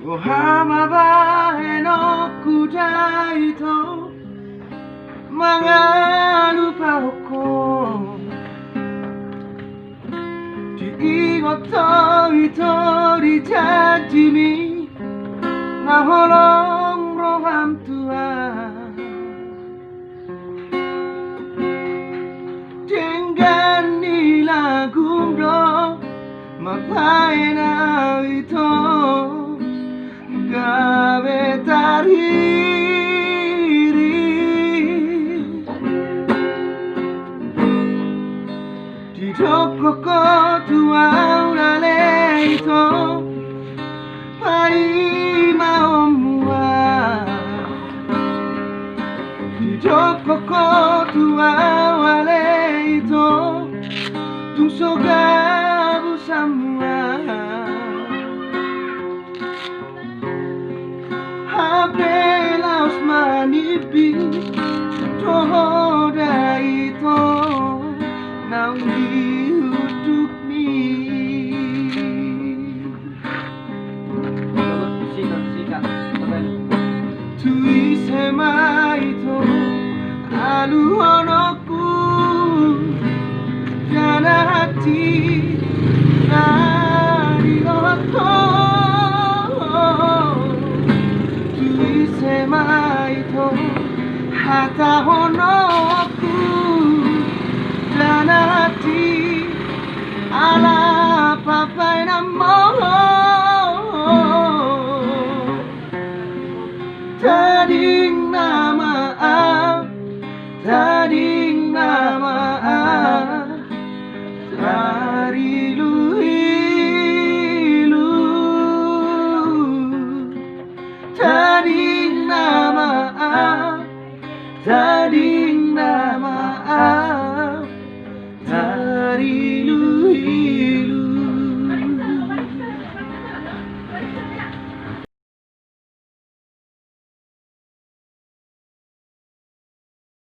Ohamabae no kudai to mangalupa ko Igoto itori jajimi Naholong roham tua Tenggani lagumdo Mapaina ito Gabe tariri Di toko tua ulale ito Pai maomua Di toko tua ulale ito Tung sogabu samua Hapelas manipi Tohoda ito Nang diuduk mi Tui sema ito Aluhonoku Jana hati Nari oto Tui sema ito Hata honoku Jana hati Ala papai namo Tading nama Tading nama Dari luhilu Tading nama Tading